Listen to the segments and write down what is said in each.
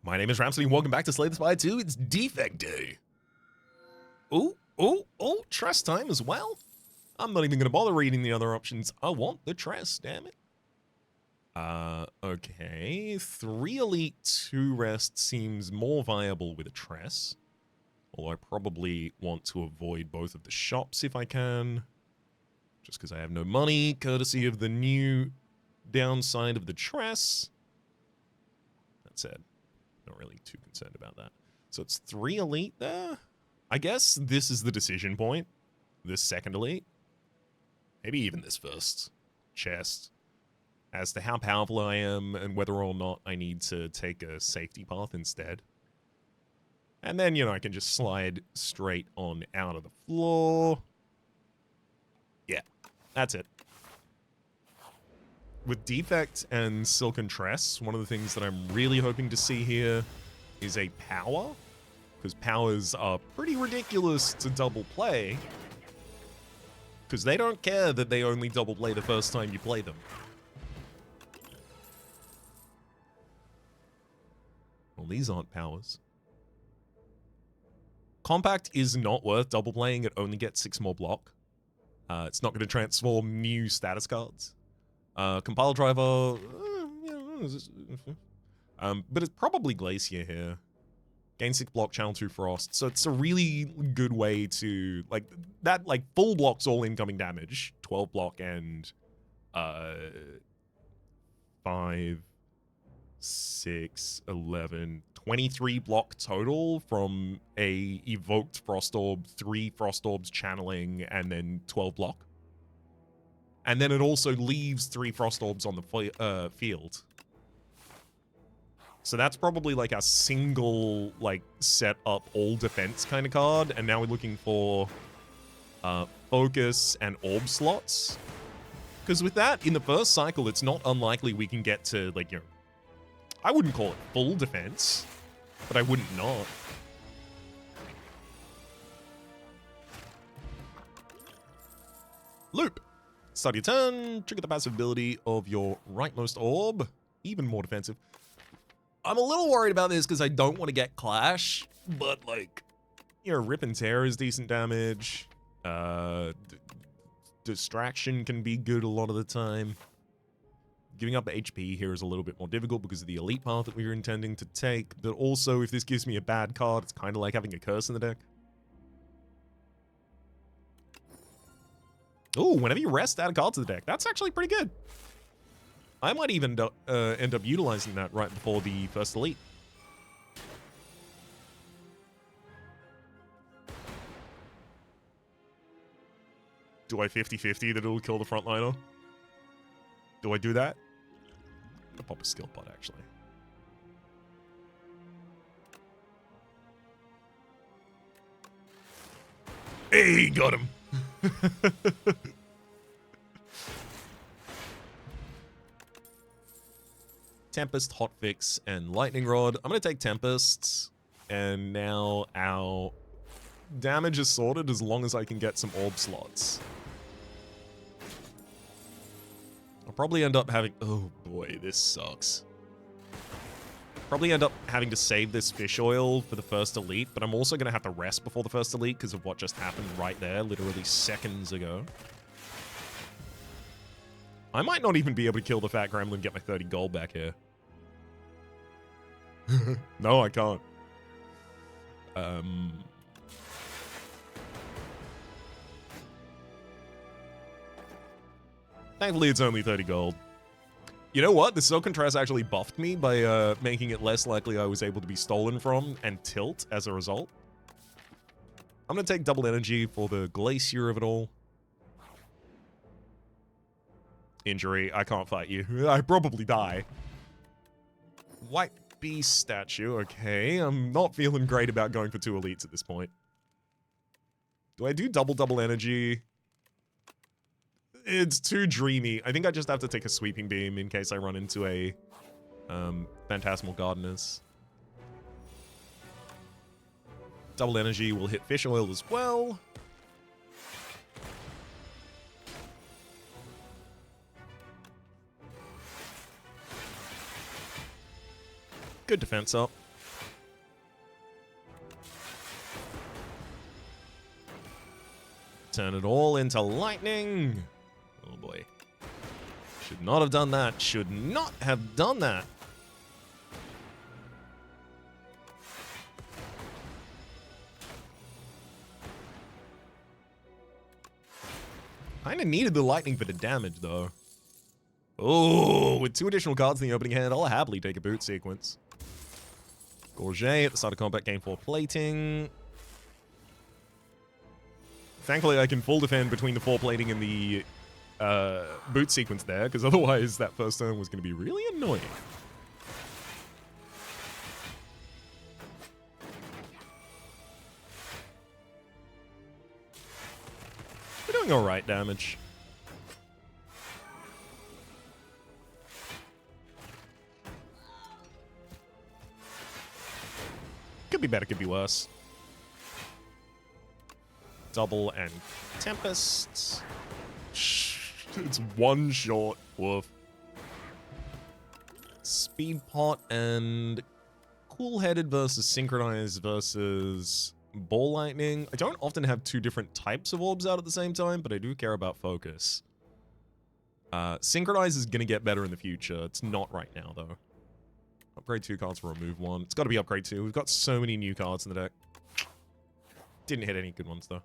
My name is Rhapsody, and welcome back to Slay the Spire 2. It's Defect Day. Oh, Tress time as well. I'm not even going to bother reading the other options. I want the Tress, damn it. Okay. 3 Elite, 2 Rest seems more viable with a Tress. Although I probably want to avoid both of the shops if I can. Just because I have no money, courtesy of the new downside of the Tress. That said, not really too concerned about that. So it's 3 Elite there? I guess this is the decision point. This second Elite. Maybe even this first chest. As to how powerful I am and whether or not I need to take a safety path instead. And then, you know, I can just slide straight on out of the floor. Yeah, that's it. With Defect and Silken Tress, one of the things that I'm really hoping to see here is a power. Because powers are pretty ridiculous to double play. Because they don't care that they only double play the first time you play them. Well, these aren't powers. Compact is not worth double playing. It only gets 6 more block. It's not going to transform new status cards. Compile driver, but it's probably Glacier here. Gain 6 block, channel 2 frost. So it's a really good way to, like, that, like, full blocks all incoming damage. 12 block and, 5, 6, 11, 23 block total from a evoked frost orb, 3 frost orbs channeling, and then 12 block. And then it also leaves 3 frost orbs on the field. So that's probably like a single, like, set up all defense kind of card. And now we're looking for focus and orb slots. Because with that, in the first cycle, it's not unlikely we can get to, like, you know, I wouldn't call it full defense, but I wouldn't not. Loop. Start your turn, trigger the passive ability of your rightmost orb. Even more defensive. I'm a little worried about this because I don't want to get Clash, but, like, you know, Rip and Tear is decent damage. Distraction can be good a lot of the time. Giving up HP here is a little bit more difficult because of the elite path that we were intending to take, but also if this gives me a bad card, it's kind of like having a curse in the deck. Ooh, whenever you rest, add a card to the deck. That's actually pretty good. I might even end up utilizing that right before the first elite. Do I 50-50 that it'll kill the frontliner? Do I do that? I'll pop a skill pot, actually. Hey, got him! Tempest, Hotfix, and Lightning Rod. I'm going to take Tempest, and now our damage is sorted as long as I can get some orb slots. I'll probably end up having... Oh boy, this sucks. Probably end up having to save this fish oil for the first elite, but I'm also going to have to rest before the first elite because of what just happened right there, literally seconds ago. I might not even be able to kill the fat gremlin and get my 30 gold back here. No, I can't. Thankfully, it's only 30 gold. You know what? The Silken Tress actually buffed me by making it less likely I was able to be stolen from and tilt as a result. I'm going to take double energy for the Glacier of it all. Injury. I can't fight you. I probably die. White Beast statue. Okay, I'm not feeling great about going for 2 elites at this point. Do I do double energy? It's too dreamy. I think I just have to take a Sweeping Beam in case I run into a Phantasmal Gardeners. Double energy will hit Fish Oil as well. Good defense up. Turn it all into lightning. Oh boy. Should not have done that. Should not have done that. Kinda needed the lightning for the damage, though. Oh, with 2 additional cards in the opening hand, I'll happily take a boot sequence. Gorget at the start of combat, gain 4 plating. Thankfully, I can full defend between the 4 plating and the boot sequence there, because otherwise that first turn was going to be really annoying. We're doing alright damage. Could be better, could be worse. Double and Tempest. It's 1 short. Woof. Speed Pot and Cool-Headed versus Synchronized versus Ball Lightning. I don't often have 2 different types of orbs out at the same time, but I do care about focus. Synchronize is going to get better in the future. It's not right now, though. Upgrade 2 cards, remove 1. It's got to be upgrade 2. We've got so many new cards in the deck. Didn't hit any good ones, though.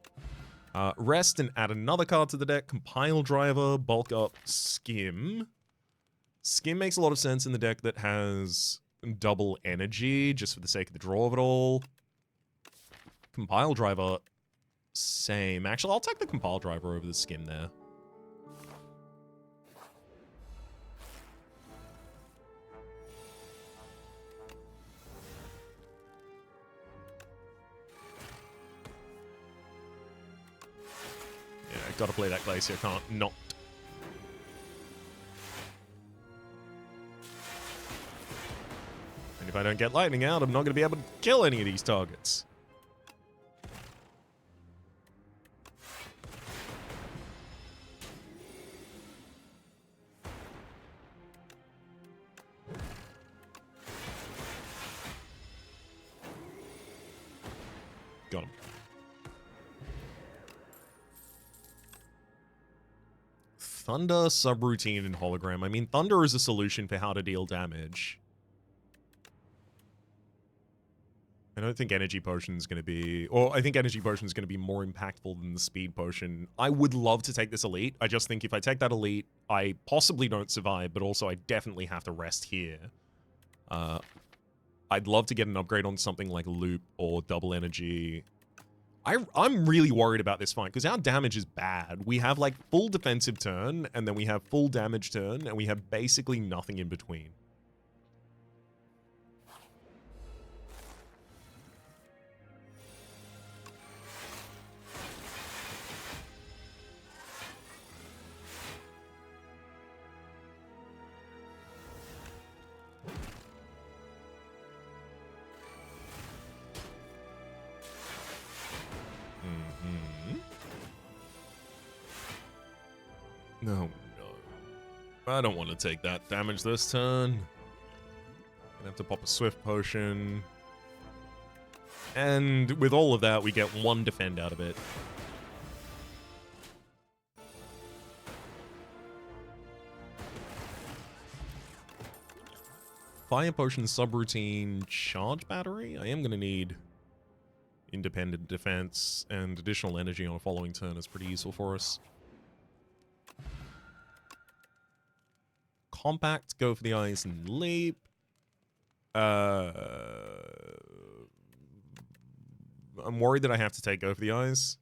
Rest and add another card to the deck. Compile Driver, bulk up, Skim. Skim makes a lot of sense in the deck that has double energy, just for the sake of the draw of it all. Compile Driver, same. Actually, I'll take the Compile Driver over the Skim there. Yeah, gotta play that Glacier, can't not. And if I don't get Lightning out, I'm not gonna be able to kill any of these targets. Got him. Thunder, Subroutine, and Hologram. I mean, Thunder is a solution for how to deal damage. I don't think Energy Potion is going to be... Or I think Energy Potion is going to be more impactful than the Speed Potion. I would love to take this Elite. I just think if I take that Elite, I possibly don't survive, but also I definitely have to rest here. I'd love to get an upgrade on something like Loop or Double Energy. I'm really worried about this fight, because our damage is bad. We have, like, full defensive turn, and then we have full damage turn, and we have basically nothing in between. No, no. I don't want to take that damage this turn. Gonna have to pop a Swift Potion. And with all of that, we get 1 defend out of it. Fire Potion, Subroutine, Charge Battery? I am going to need independent defense, and additional energy on a following turn is pretty useful for us. Compact, go for the ice and leap. I'm worried that I have to take go for the eyes.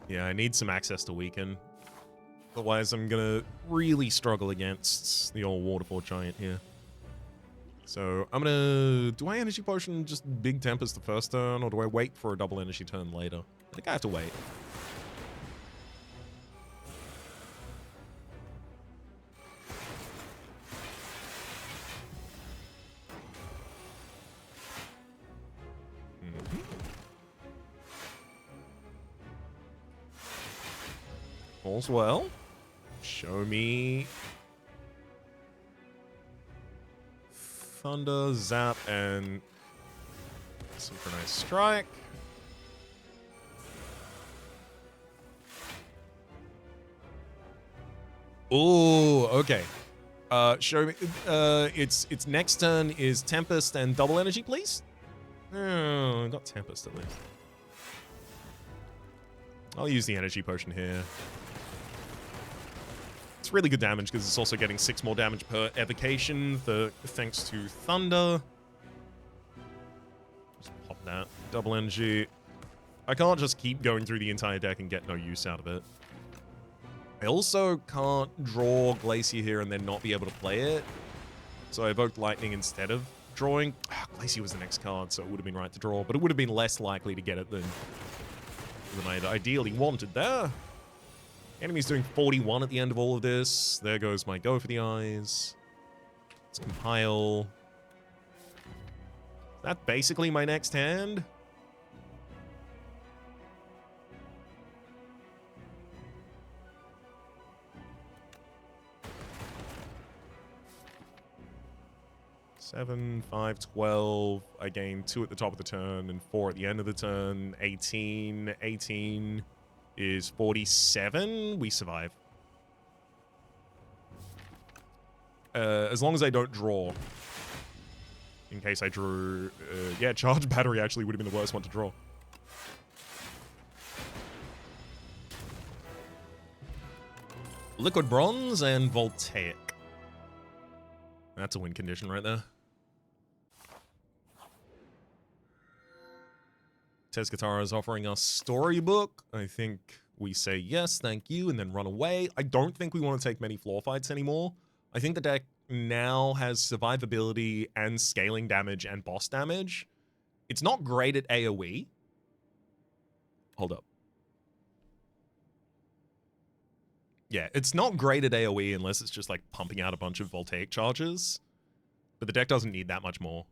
Yeah, I need some access to weaken. Otherwise, I'm gonna really struggle against the old Waterfall Giant here. So, I'm gonna... Do I Energy Potion just Big Tempest the first turn, or do I wait for a double energy turn later? I think I have to wait. All's well. Show me Thunder, Zap, and Synchronized strike. Oh, okay. Show me. Its next turn is Tempest and double energy, please. Oh, I got Tempest at least. I'll use the energy potion here. It's really good damage because it's also getting 6 more damage per evocation, thanks to Thunder. Just pop that. Double energy. I can't just keep going through the entire deck and get no use out of it. I also can't draw Glacier here and then not be able to play it. So I evoked Lightning instead of drawing. Glacier was the next card, so it would have been right to draw, but it would have been less likely to get it than I'd ideally wanted there. Enemy's doing 41 at the end of all of this. There goes my go for the eyes. Let's compile. That's basically my next hand. Seven, 5, 12. I gain 2 at the top of the turn and 4 at the end of the turn. 18. 18 is 47. We survive. As long as I don't draw. In case I drew... yeah, charge battery actually would have been the worst one to draw. Liquid Bronze and Voltaic. That's a win condition right there. Tezcatara is offering us Storybook. I think we say yes, thank you, and then run away. I don't think we want to take many floor fights anymore. I think the deck now has survivability and scaling damage and boss damage. It's not great at AoE. Hold up. Yeah, it's not great at AoE unless it's just like pumping out a bunch of Voltaic charges. But the deck doesn't need that much more.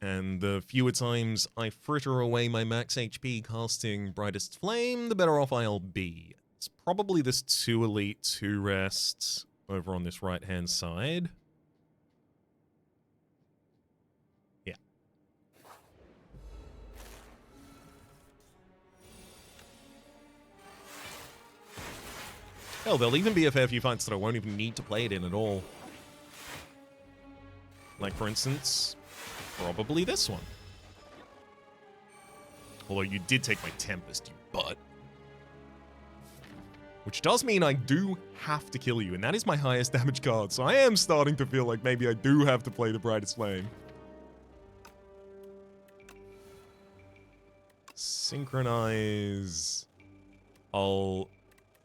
And the fewer times I fritter away my max HP casting Brightest Flame, the better off I'll be. It's probably this 2 elite, 2 rest over on this right-hand side. Yeah. Hell, there'll even be a fair few fights that I won't even need to play it in at all. Like, for instance... probably this one. Although you did take my Tempest, you butt. Which does mean I do have to kill you, and that is my highest damage card, so I am starting to feel like maybe I do have to play the Brightest Flame. Synchronize. I'll...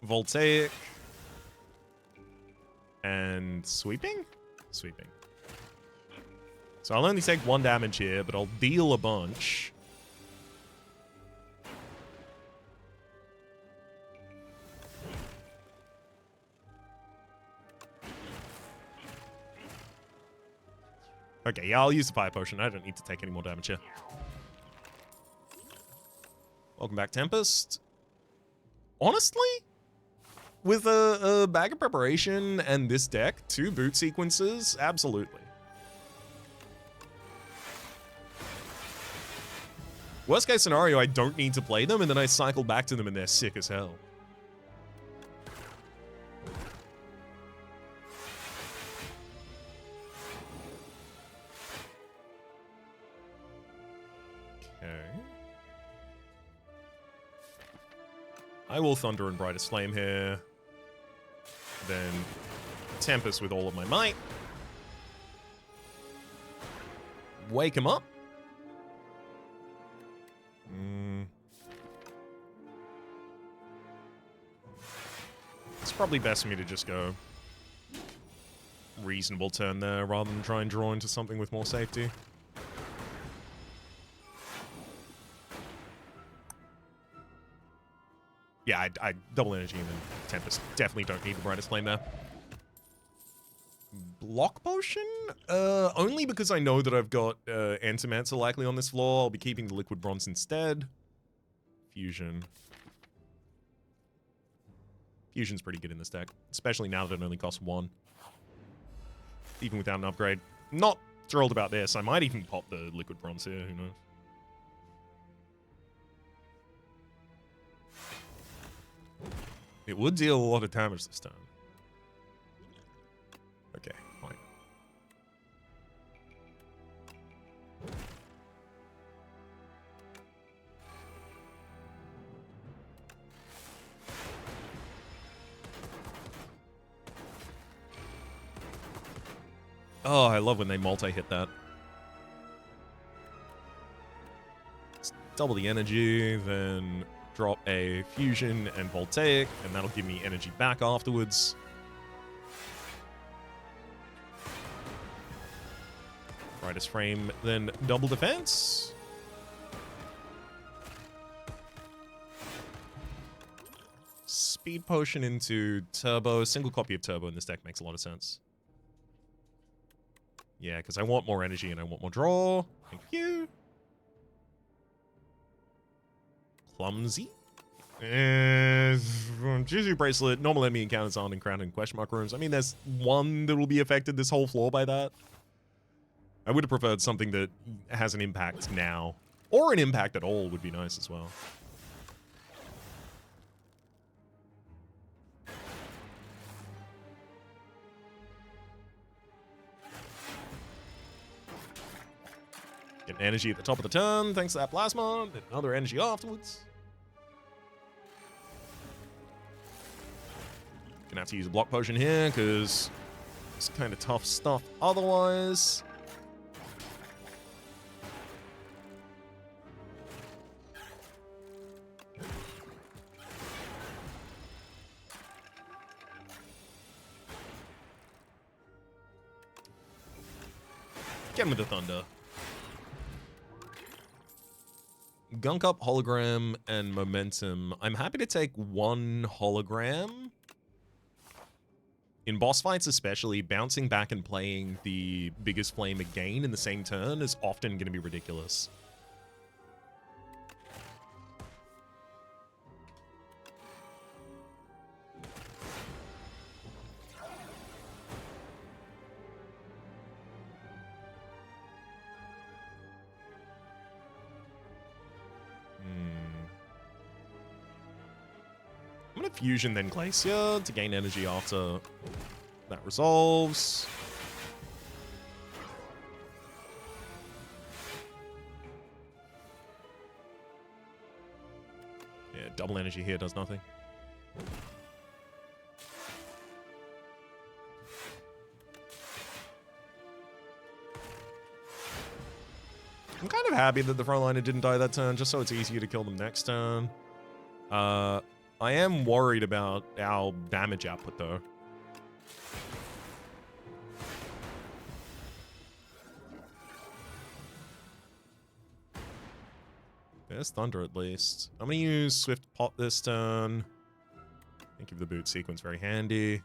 Voltaic. And sweeping? Sweeping. So I'll only take 1 damage here, but I'll deal a bunch. Okay, yeah, I'll use the Fire Potion. I don't need to take any more damage here. Welcome back, Tempest. Honestly, with a bag of preparation and this deck, 2 boot sequences, absolutely. Worst case scenario, I don't need to play them, and then I cycle back to them and they're sick as hell. Okay. I will Thunder and Brightest Flame here. Then Tempest with all of my might. Wake him up. It's probably best for me to just go reasonable turn there rather than try and draw into something with more safety. Yeah, I double energy and then Tempest. Definitely don't need the Brightest Flame there. Block Potion? Only because I know that I've got Antimancer likely on this floor. I'll be keeping the Liquid Bronze instead. Fusion. Fusion's pretty good in this deck, especially now that it only costs 1. Even without an upgrade. Not thrilled about this. I might even pop the liquid bronze here, who knows. It would deal a lot of damage this time. Okay, fine. Oh, I love when they multi-hit that. Let's double the energy, then drop a fusion and voltaic, and that'll give me energy back afterwards. Brightest frame, then double defense. Speed potion into turbo. Single copy of turbo in this deck makes a lot of sense. Yeah, because I want more energy and I want more draw. Thank you. Clumsy. Juju Bracelet. Normal enemy encounters aren't encountered in question mark rooms. I mean, there's one that will be affected this whole floor by that. I would have preferred something that has an impact now. Or an impact at all would be nice as well. Get an energy at the top of the turn, thanks to that plasma, then another energy afterwards. Gonna have to use a block potion here, because it's kind of tough stuff otherwise. Get him with the thunder. Gunk up, hologram, and momentum. I'm happy to take one hologram. In boss fights especially, bouncing back and playing the biggest flame again in the same turn is often going to be ridiculous. I'm going to fusion then Glacier to gain energy after that resolves. Yeah, double energy here does nothing. I'm kind of happy that the frontliner didn't die that turn, just so it's easier to kill them next turn. I am worried about our damage output, though. There's Thunder, at least. I'm going to use Swift Pot this turn. Think of the boot sequence very handy.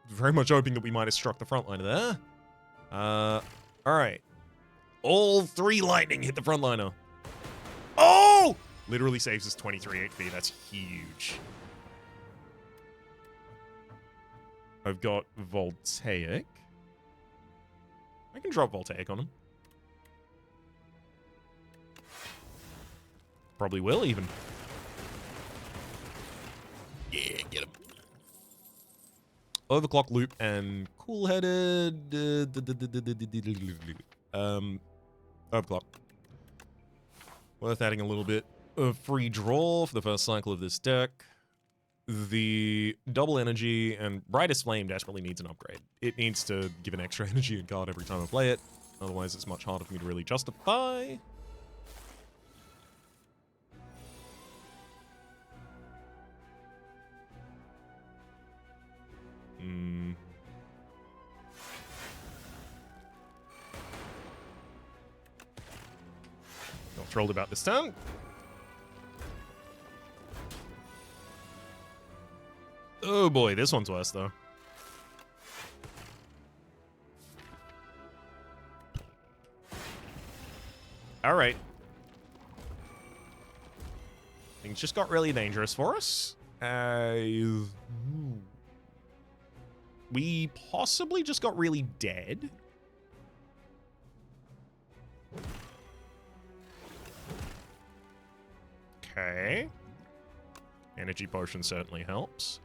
Very much hoping that we might have struck the frontliner there. Alright. All three lightning hit the frontliner. Oh! Literally saves us 23 HP. That's huge. I've got Voltaic. I can drop Voltaic on him. Probably will, even. Yeah, get him. Overclock loop and cool-headed. Overclock. Worth adding a little bit of free draw for the first cycle of this deck. The double energy and Brightest Flame desperately needs an upgrade. It needs to give an extra energy and card every time I play it. Otherwise, it's much harder for me to really justify. Not thrilled about this turn. Oh boy, this one's worse though. Alright. Things just got really dangerous for us. We possibly just got really dead. Okay. Energy potion certainly helps.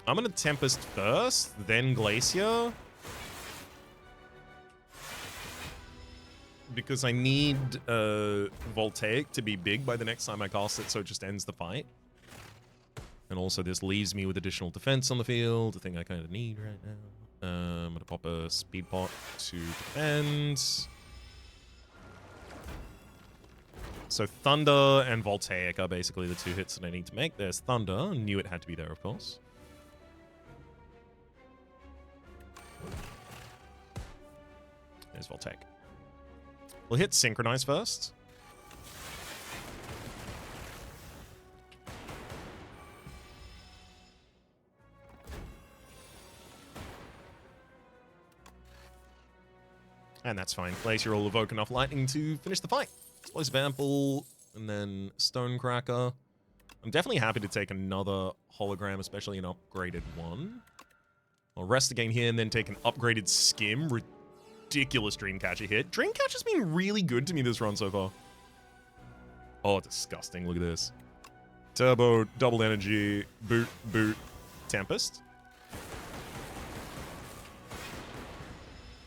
I'm gonna Tempest first, then Glacier. Because I need Voltaic to be big by the next time I cast it, so it just ends the fight. And also this leaves me with additional defense on the field, a thing I kind of need right now. I'm gonna pop a Speed Pot to defend. So Thunder and Voltaic are basically the two hits that I need to make. There's Thunder. Knew it had to be there, of course. There's Voltaic. We'll hit Synchronize first. And that's fine. Glacier will evoke enough lightning to finish the fight. Explosive Ample, and then Stonecracker. I'm definitely happy to take another hologram, especially an upgraded one. I'll rest again here and then take an upgraded Skim. Ridiculous Dreamcatcher hit. Dreamcatcher's been really good to me this run so far. Oh, disgusting. Look at this. Turbo, double energy, boot, boot, Tempest.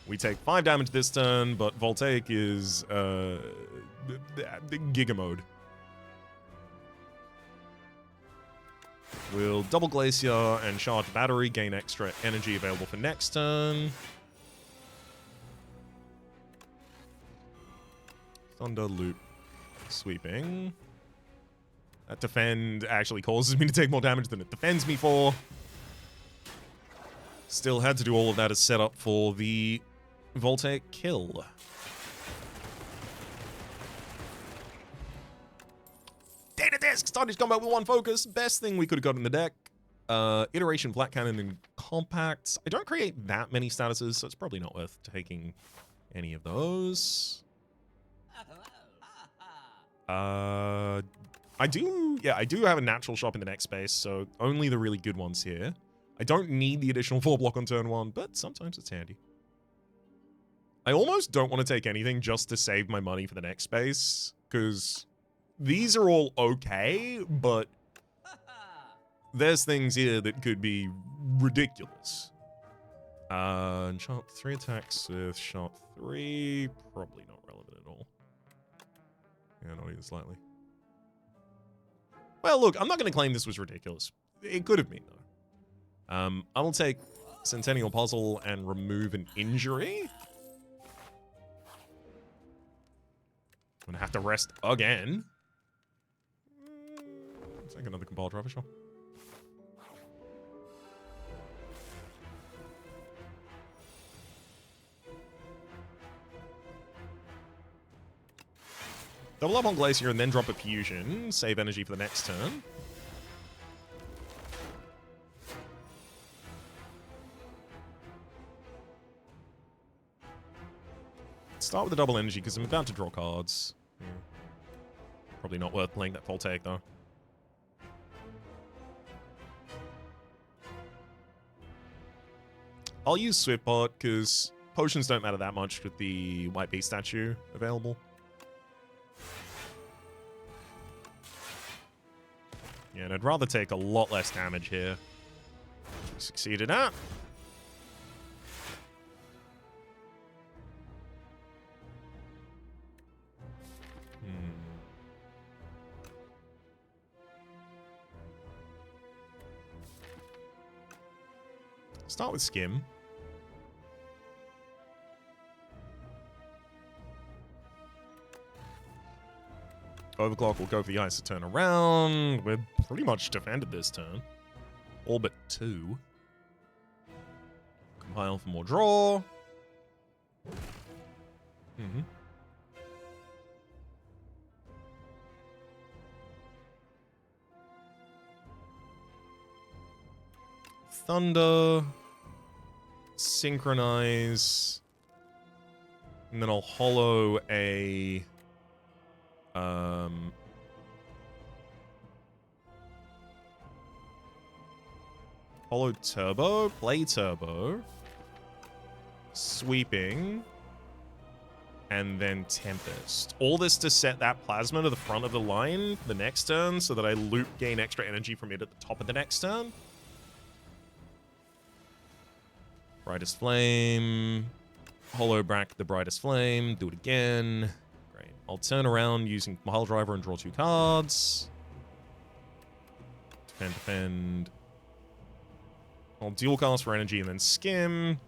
We take 5 damage this turn, but Voltaic is Giga mode. We'll double Glacier and charge Battery, gain extra energy available for next turn. Thunder Loop. Sweeping. That defend actually causes me to take more damage than it defends me for. Still had to do all of that as setup for the Voltaic kill. Data Disc! Started combat with 1 focus. Best thing we could have got in the deck. Iteration, Flat Cannon, and Compact. I don't create that many statuses, so it's probably not worth taking any of those. I do have a natural shop in the next space, so only the really good ones here. I don't need the additional 4 block on turn 1, but sometimes it's handy. I almost don't want to take anything just to save my money for the next space, because these are all okay, but there's things here that could be ridiculous. And shot 3 attacks with shot 3, probably not relevant at all. Yeah, not even slightly. Well, look, I'm not going to claim this was ridiculous. It could have been, though. I will take Centennial Puzzle and remove an injury. I'm going to have to rest again. Take another Compiled Rubber, sure. Double up on Glacier and then drop a Fusion. Save energy for the next turn. Start with the double energy because I'm about to draw cards. Yeah. Probably not worth playing that Voltaic though. I'll use Swiftbot because potions don't matter that much with the White Beast statue available. Yeah, and I'd rather take a lot less damage here. We succeeded at. Start with Skim. Overclock will go for the ice to turn around. We're pretty much defended this turn. All but 2. Compile for more draw. Thunder. synchronize, and then I'll hollow a hollow turbo, play turbo, sweeping, and then Tempest. All this to set that plasma to the front of the line for the next turn so that I loop gain extra energy from it at the top of the next turn. Brightest Flame. Hollow Brack the Brightest Flame. Do it again. Great. I'll turn around using Pile Driver and draw 2 cards. Defend, defend. I'll dual cast for energy and then skim.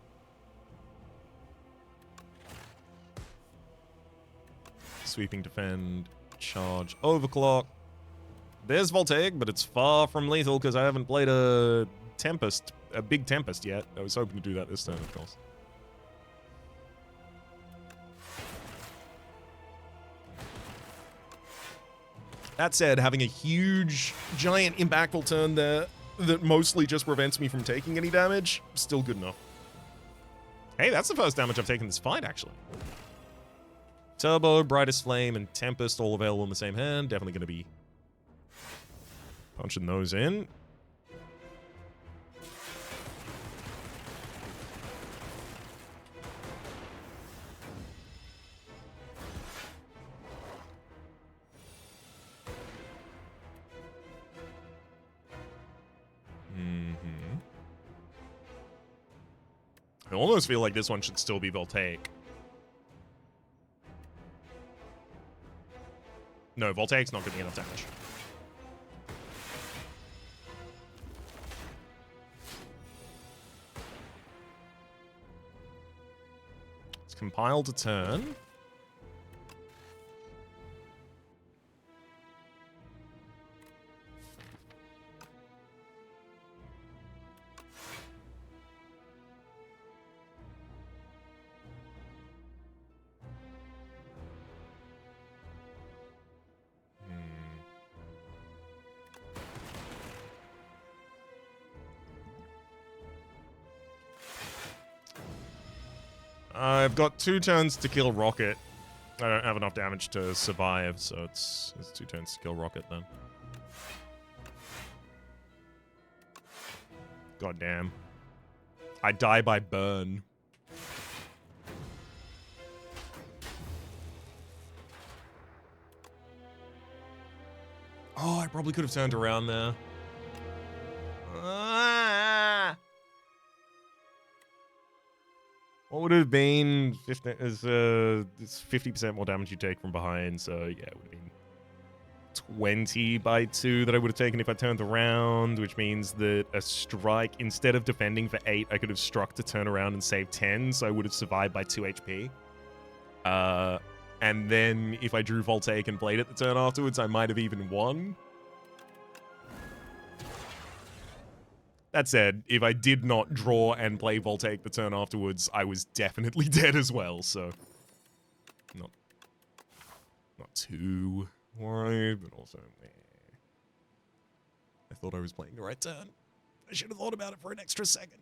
Sweeping, defend, charge, overclock. There's Voltaic, but it's far from lethal because I haven't played a Tempest, a big Tempest yet. I was hoping to do that this turn, of course. That said, having a huge, giant, impactful turn there that mostly just prevents me from taking any damage, still good enough. Hey, that's the first damage I've taken this fight, actually. Turbo, Brightest Flame, and Tempest all available in the same hand. Definitely going to be punching those in. I almost feel like this one should still be Voltaic. No, Voltaic's not getting enough damage. It's compiled to turn. I've got 2 turns to kill Rocket. I don't have enough damage to survive, so it's 2 turns to kill Rocket then. God damn. I die by burn. Oh, I probably could have turned around there. What would it have been? 50, it's 50% more damage you take from behind, so yeah, it would have been 20 by 2 that I would have taken if I turned around, which means that a strike, instead of defending for 8, I could have struck to turn around and save 10, so I would have survived by 2 HP. And then if I drew Voltaic and played it the turn afterwards, I might have even won. That said, if I did not draw and play Voltaic the turn afterwards, I was definitely dead as well, so... Not too worried, but also... I thought I was playing the right turn. I should have thought about it for an extra second.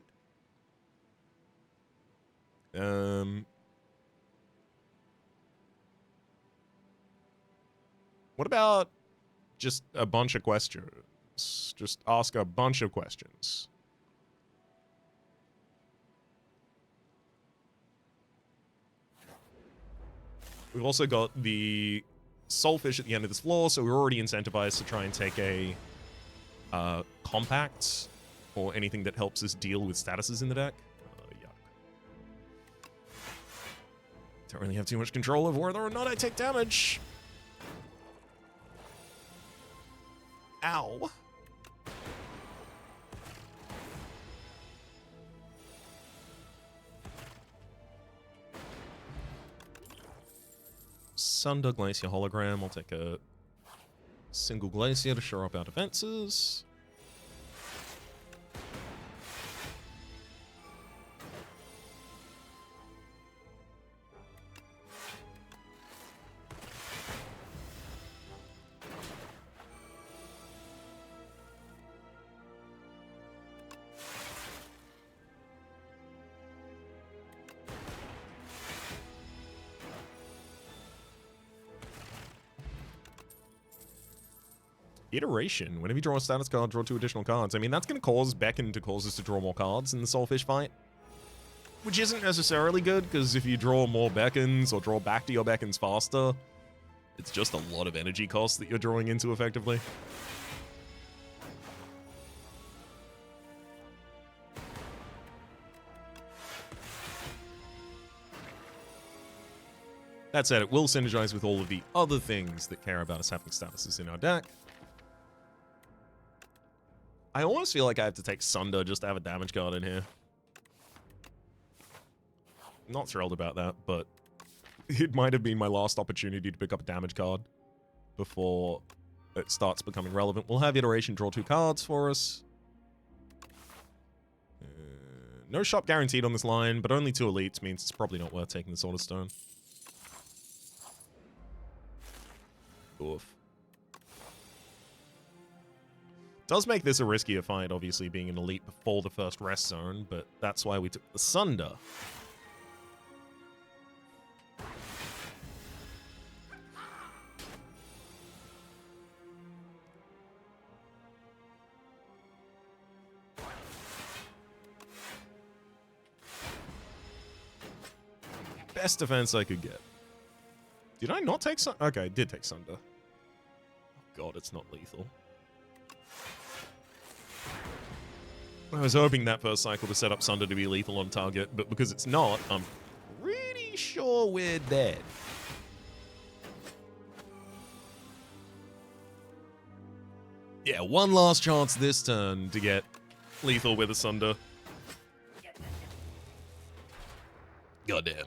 What about just a bunch of questions? Just ask a bunch of questions. We've also got the Soulfish at the end of this floor, so we're already incentivized to try and take a Compact or anything that helps us deal with statuses in the deck. Yuck. Don't really have too much control over whether or not I take damage. Ow. Sunder Glacier Hologram. I'll take a single Glacier to shore up our defenses. Iteration. Whenever you draw a status card, draw 2 additional cards. I mean, that's going to cause Beckon to cause us to draw more cards in the Soulfish fight. Which isn't necessarily good, because if you draw more Beckons or draw back to your Beckons faster, it's just a lot of energy costs that you're drawing into effectively. That said, it will synergize with all of the other things that care about us having statuses in our deck. I almost feel like I have to take Sunder just to have a damage card in here. Not thrilled about that, but it might have been my last opportunity to pick up a damage card before it starts becoming relevant. We'll have Iteration draw 2 cards for us. No shop guaranteed on this line, but only 2 elites means it's probably not worth taking the Sword of Stone. Oof. Does make this a riskier fight, obviously, being an elite before the first rest zone, but that's why we took the Sunder. Best defense I could get. Did I not take Sunder? Okay, I did take Sunder. Oh god, it's not lethal. I was hoping that first cycle to set up Sunder to be lethal on target, but because it's not, I'm pretty sure we're dead. Yeah, one last chance this turn to get lethal with a Sunder. Goddamn.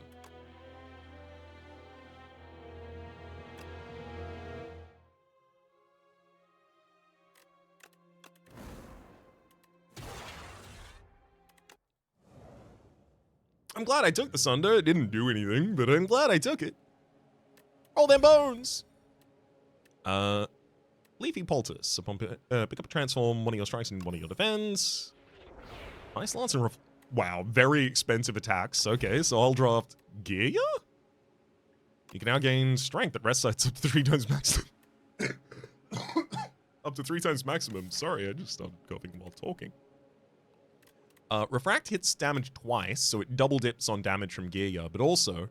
I'm glad I took the Sunder. It didn't do anything, but I'm glad I took it. Roll them bones! Leafy Poultice. Upon pick up a transform, one of your strikes and one of your defense. Ice Lance and wow, very expensive attacks. Okay, so I'll draft Gear. You can now gain strength at rest sites up to 3 times maximum. Up to 3 times maximum. Sorry, I just started coughing while talking. Refract hits damage twice, so it double dips on damage from Gear, but also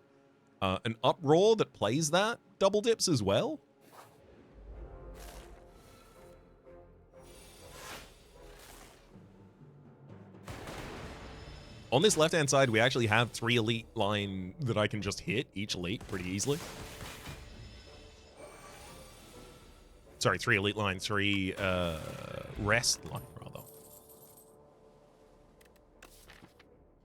an Uproar that plays that double dips as well. On this left-hand side, we actually have 3 elite line that I can just hit each elite pretty easily. Sorry, 3 elite line, 3 rest line, rather.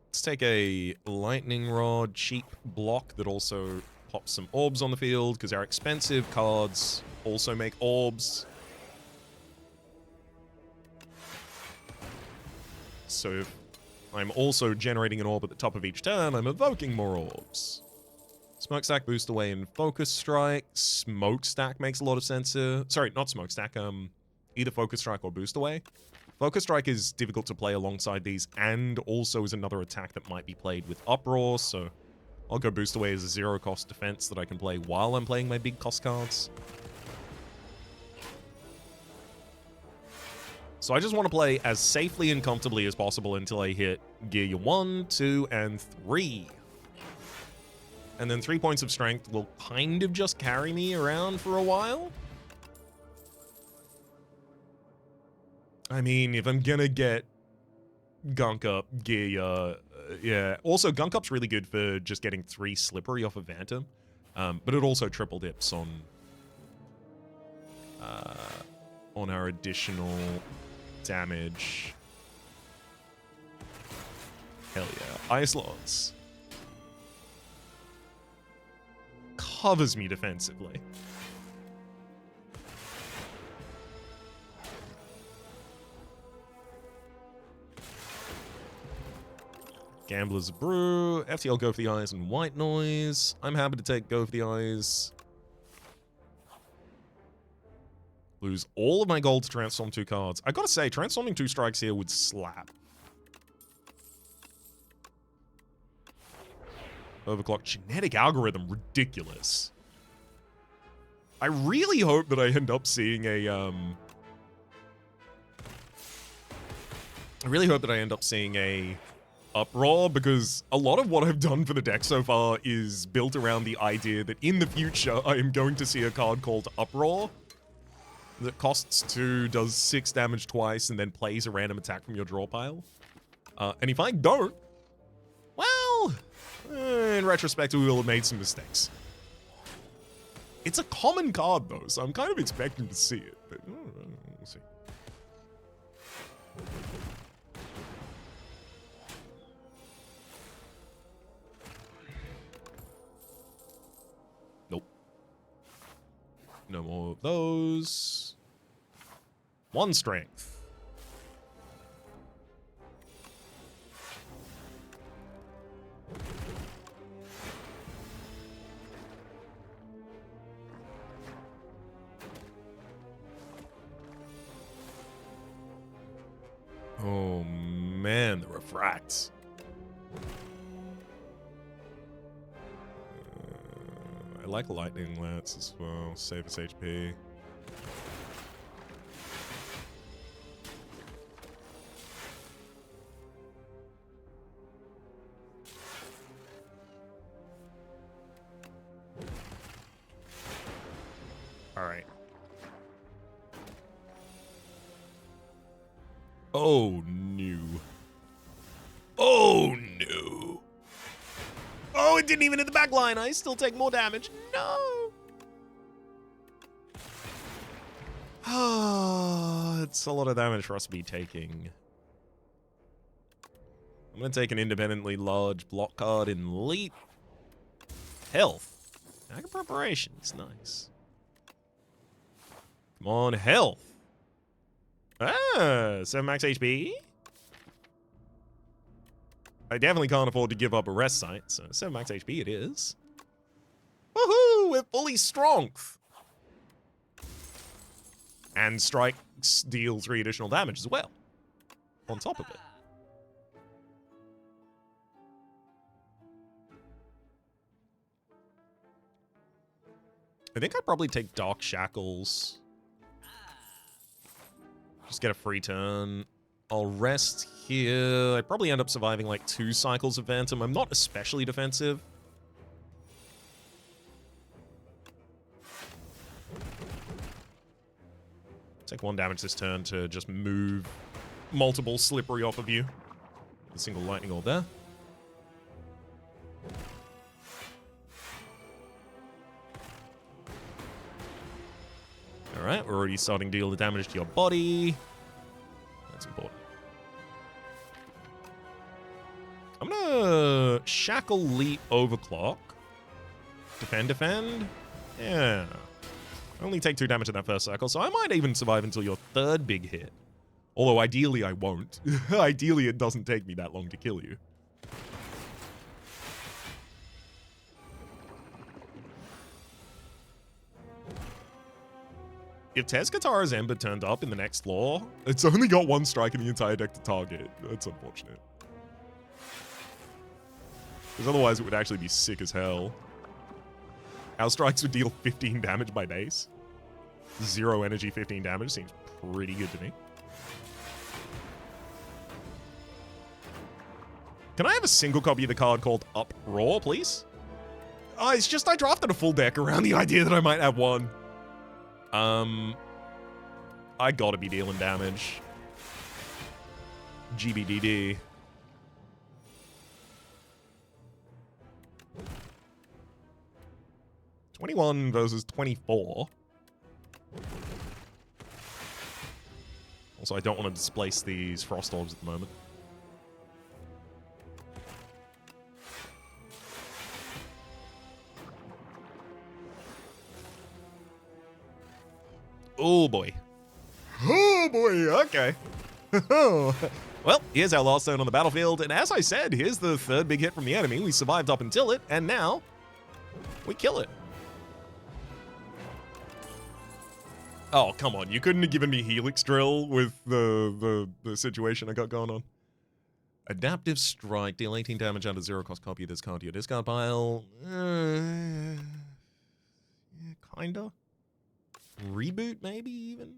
Let's take a lightning rod, cheap block that also pops some orbs on the field, because our expensive cards also make orbs. So if I'm also generating an orb at the top of each turn, I'm evoking more orbs. Smokestack, Boost Away, and Focus Strike. Smokestack makes a lot of sense here. Sorry, not Smokestack. Either Focus Strike or Boost Away. Focus Strike is difficult to play alongside these, and also is another attack that might be played with Uproar, so I'll go Boost Away as a 0-cost defense that I can play while I'm playing my big cost cards. So I just want to play as safely and comfortably as possible until I hit Gear 1, 2, and 3. And then 3 points of strength will kind of just carry me around for a while. I mean, if I'm gonna get Gunk Up, Gear, yeah. Also, Gunk Up's really good for just getting 3 Slippery off of Phantom. But it also triple dips on our additional damage. Hell yeah. Ice Lance covers me defensively. Gambler's Brew, FTL Go for the Eyes, and White Noise. I'm happy to take Go for the Eyes. Lose all of my gold to transform 2 cards. I gotta say, transforming 2 strikes here would slap. Overclock. Genetic Algorithm. Ridiculous. I really hope that I end up seeing a I really hope that I end up seeing a uproar, because a lot of what I've done for the deck so far is built around the idea that in the future I am going to see a card called Uproar that costs 2, does 6 damage twice, and then plays a random attack from your draw pile. And if I don't, well, in retrospect, we will have made some mistakes. It's a common card, though, so I'm kind of expecting to see it, but we'll see. Nope. No more of those. 1 strength. Oh man, the refracts. I like lightning lance as well. Save its HP. All right. Oh no. Oh no. Oh, it didn't even hit the back line. I still take more damage. No. Ah, it's a lot of damage for us to be taking. I'm going to take an independently large block card in Leap. Health. Dagger Preparation. It's nice. Come on, health. Ah, 7 max HP. I definitely can't afford to give up a rest site, so 7 max HP it is. Woohoo! We're fully strength. And strikes deal 3 additional damage as well. On top of it. I think I'd probably take Dark Shackles. Just get a free turn. I'll rest here. I'd probably end up surviving like 2 cycles of Phantom. I'm not especially defensive. Take 1 damage this turn to just move multiple Slippery off of you. A single Lightning Orb there. Alright, we're already starting to deal the damage to your body. That's important. I'm gonna Shackle Leap Overclock. Defend. Yeah. I only take 2 damage in that first cycle, so I might even survive until your 3rd big hit. Although ideally I won't. Ideally it doesn't take me that long to kill you. If Tezcatara's Ember turned up in the next lore, it's only got 1 strike in the entire deck to target. That's unfortunate. Because otherwise it would actually be sick as hell. Our strikes would deal 15 damage by base. 0 energy, 15 damage seems pretty good to me. Can I have a single copy of the card called Uproar, please? Oh, it's just I drafted a full deck around the idea that I might have one. I gotta be dealing damage. GBDD. $21 versus 24. Also, I don't want to displace these Frost Orbs at the moment. Oh boy. Oh boy, okay. Well, here's our last turn on the battlefield, and as I said, here's the 3rd big hit from the enemy. We survived up until it, and now we kill it. Oh, come on. You couldn't have given me Helix Drill with the situation I got going on. Adaptive Strike. Deal 18 damage out of 0 cost copy of this card to your discard pile. Kinda. Reboot, maybe, even?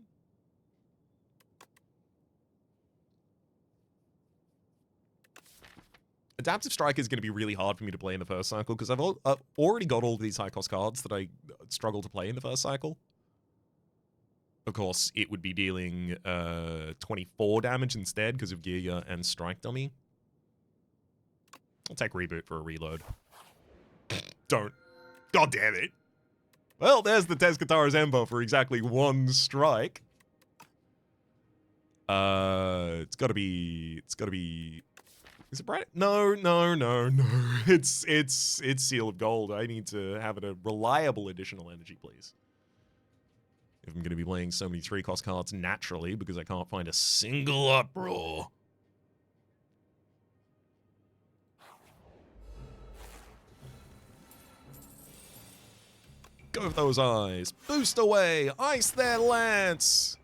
Adaptive Strike is going to be really hard for me to play in the first cycle because I've already got all of these high-cost cards that I struggle to play in the first cycle. Of course, it would be dealing 24 damage instead because of Gear and Strike Dummy. I'll take Reboot for a reload. Don't. God damn it. Well, there's the Tezcatara's Ember for exactly 1 strike. It's gotta be... Is it bright? No. It's Seal of Gold. I need to have a reliable additional energy, please. If I'm gonna be playing so many 3-cost cards naturally because I can't find a single Uproar. Go with those eyes. Boost away. Ice their lance.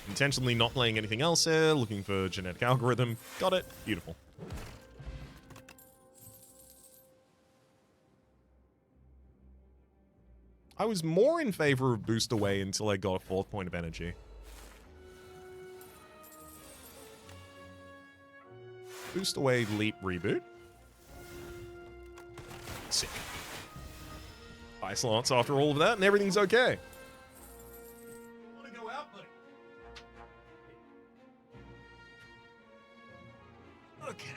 Intentionally not playing anything else here, looking for genetic algorithm. Got it. Beautiful. I was more in favor of Boost Away until I got a 4th point of energy. Boost Away, Leap, Reboot. Sick. Ice Lance after all of that, and everything's okay. Okay.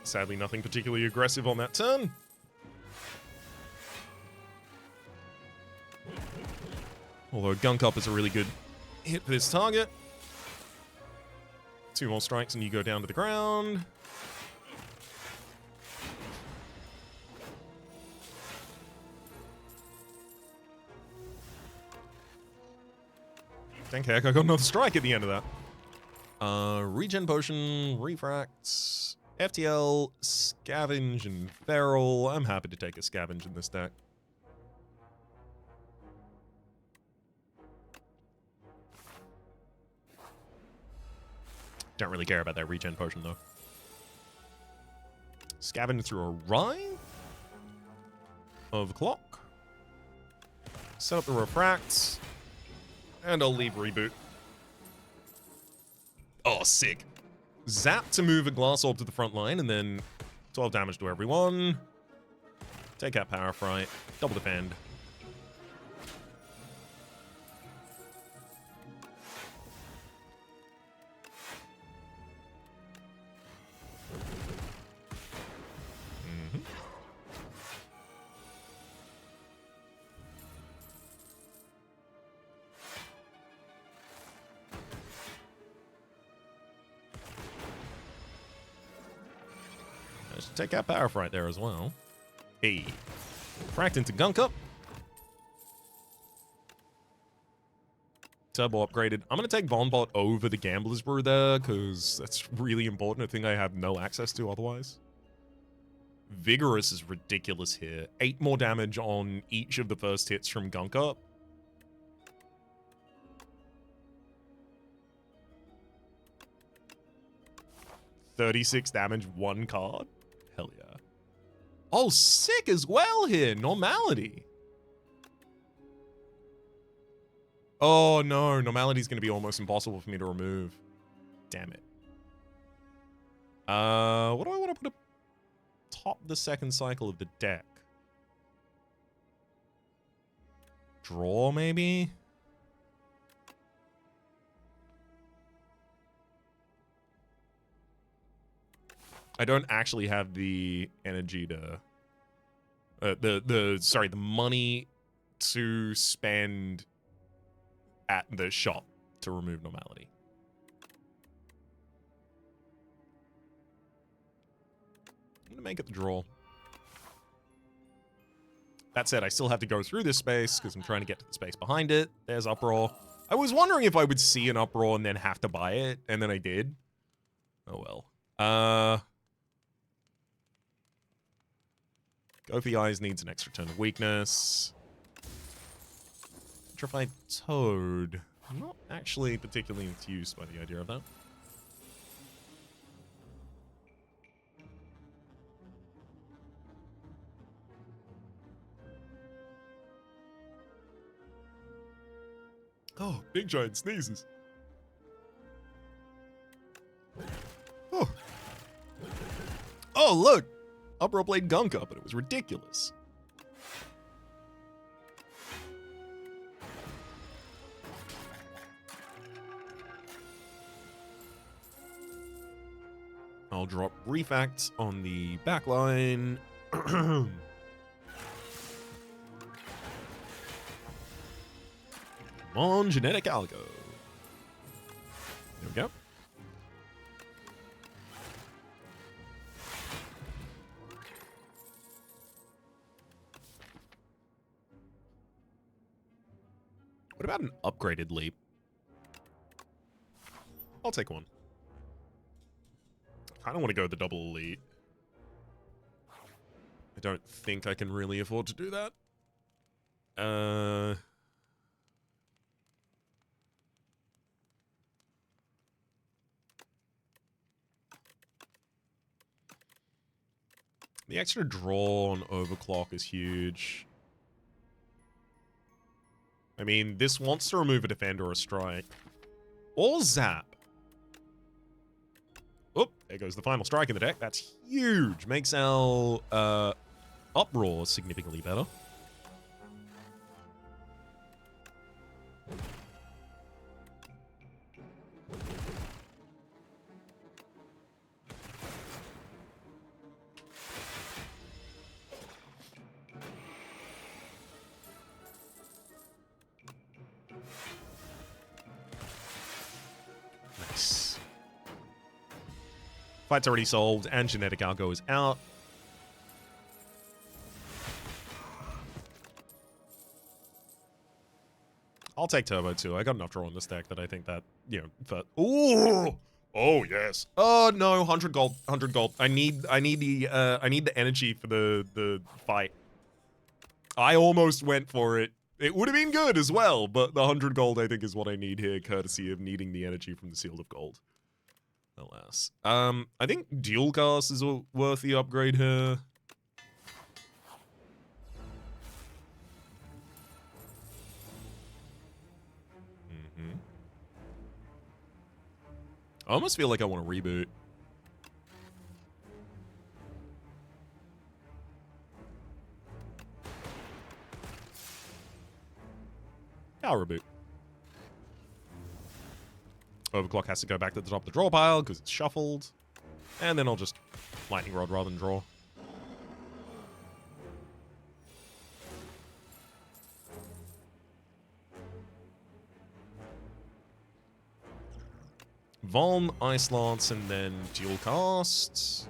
Sadly, nothing particularly aggressive on that turn. Although Gunk Up is a really good hit for this target. 2 more strikes and you go down to the ground. Thank heck, I got another strike at the end of that. Regen Potion, Refracts, FTL, Scavenge, and Feral. I'm happy to take a Scavenge in this deck. Don't really care about that Regen Potion, though. Scavenge through a Rhyme of Clock. Set up the Refracts. And I'll leave Reboot. Oh, sick. Zap to move a Glass Orb to the front line, and then 12 damage to everyone. Take out Power Fright. Double defend. Take out Power Fright there as well. Hey. Fracked into Gunk Up. Turbo upgraded. I'm going to take Vonbot over the Gambler's Brew there, because that's really important. A thing I have no access to otherwise. Vigorous is ridiculous here. 8 more damage on each of the first hits from Gunk Up. $36 damage, 1 card. Hell yeah. Oh, sick as well here. Normality. Oh, no. Normality's going to be almost impossible for me to remove. Damn it. What do I want to put atop the second cycle of the deck? Draw, maybe? I don't actually have the energy to... the money to spend at the shop to remove normality. I'm going to make it the draw. That said, I still have to go through this space because I'm trying to get to the space behind it. There's Uproar. I was wondering if I would see an Uproar and then have to buy it, and then I did. Oh well. Goathy Eyes needs an extra turn of weakness. Petrified Toad. I'm not actually particularly enthused by the idea of that. Oh, big giant sneezes. Oh. Oh, look! Uproar played Gunk up, and it was ridiculous. I'll drop Refact on the back line. Come on, Genetic Algo. There we go. What about an upgraded leap? I'll take one. I don't want to go the double elite. I don't think I can really afford to do that. The extra draw on overclock is huge. I mean, this wants to remove a defend or a strike. Or zap. Oh, there goes the final strike in the deck. That's huge. Makes our uproar significantly better. Nice. Fight's already solved, and Genetic Algo is out. I'll take Turbo too. I got enough draw on this deck that I think that, you know, for... Ooh! Oh, yes. Oh, no, 100 gold, 100 gold. I need the energy for the fight. I almost went for it. It would have been good as well, but the 100 gold I think is what I need here, courtesy of needing the energy from the Seal of Gold. Alas. I think Dual Cast is a worthy upgrade here. I almost feel like I want to reboot. I'll reboot. Overclock has to go back to the top of the draw pile because it's shuffled. And then I'll just Lightning Rod rather than draw. Vuln, Ice Lance, and then Dual Cast.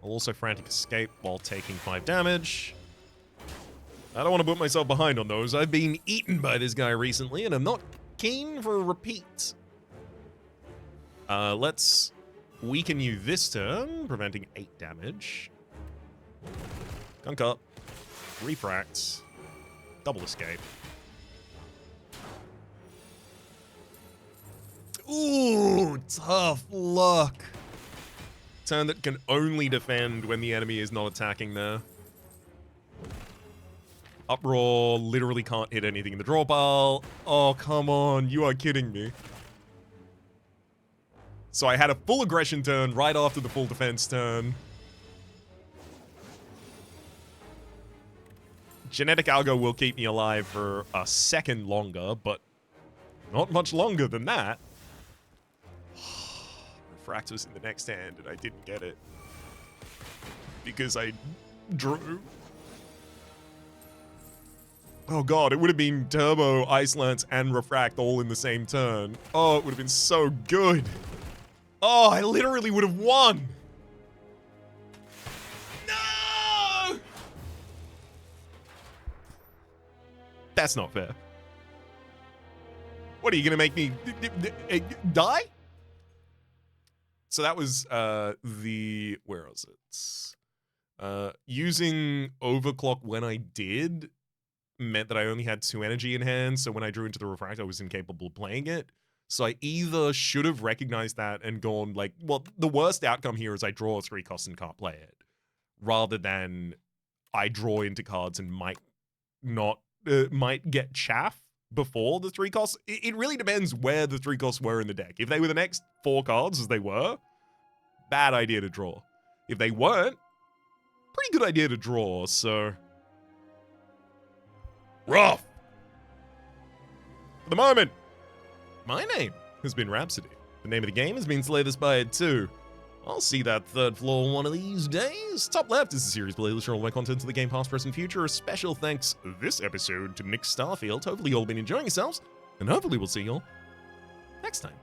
I'll also Frantic Escape while taking 5 damage. I don't want to put myself behind on those. I've been eaten by this guy recently, and I'm not keen for a repeat. Let's weaken you this turn, preventing 8 damage. Gunk up. Refract. Double Escape. Ooh, tough luck. Turn that can only defend when the enemy is not attacking there. Uproar literally can't hit anything in the draw pile. Oh, come on. You are kidding me. So I had a full aggression turn right after the full defense turn. Genetic Algo will keep me alive for a second longer, but not much longer than that. Refract was in the next hand, and I didn't get it. Because I drew. Oh god, it would have been Turbo, Ice Lance, and Refract all in the same turn. Oh, it would have been so good. Oh, I literally would have won. No! That's not fair. What, are you going to make me die? So that was where was it? Using Overclock when I did meant that I only had 2 energy in hand, so when I drew into the Refract, I was incapable of playing it. So I either should have recognized that and gone like, well, the worst outcome here is I draw 3 costs and can't play it, rather than I draw into cards and might get chaff before the 3 costs. It really depends where the 3 costs were in the deck. If they were the next 4 cards, as they were, bad idea to draw. If they weren't, pretty good idea to draw, so... rough! For the moment, my name has been Rhapsody. The name of the game has been Slay the Spire 2. I'll see that 3rd floor one of these days. Top left is a series playlist for all my content to the game past, present, future. A special thanks this episode to Nick Starfield. Hopefully you all been enjoying yourselves, and hopefully we'll see you all next time.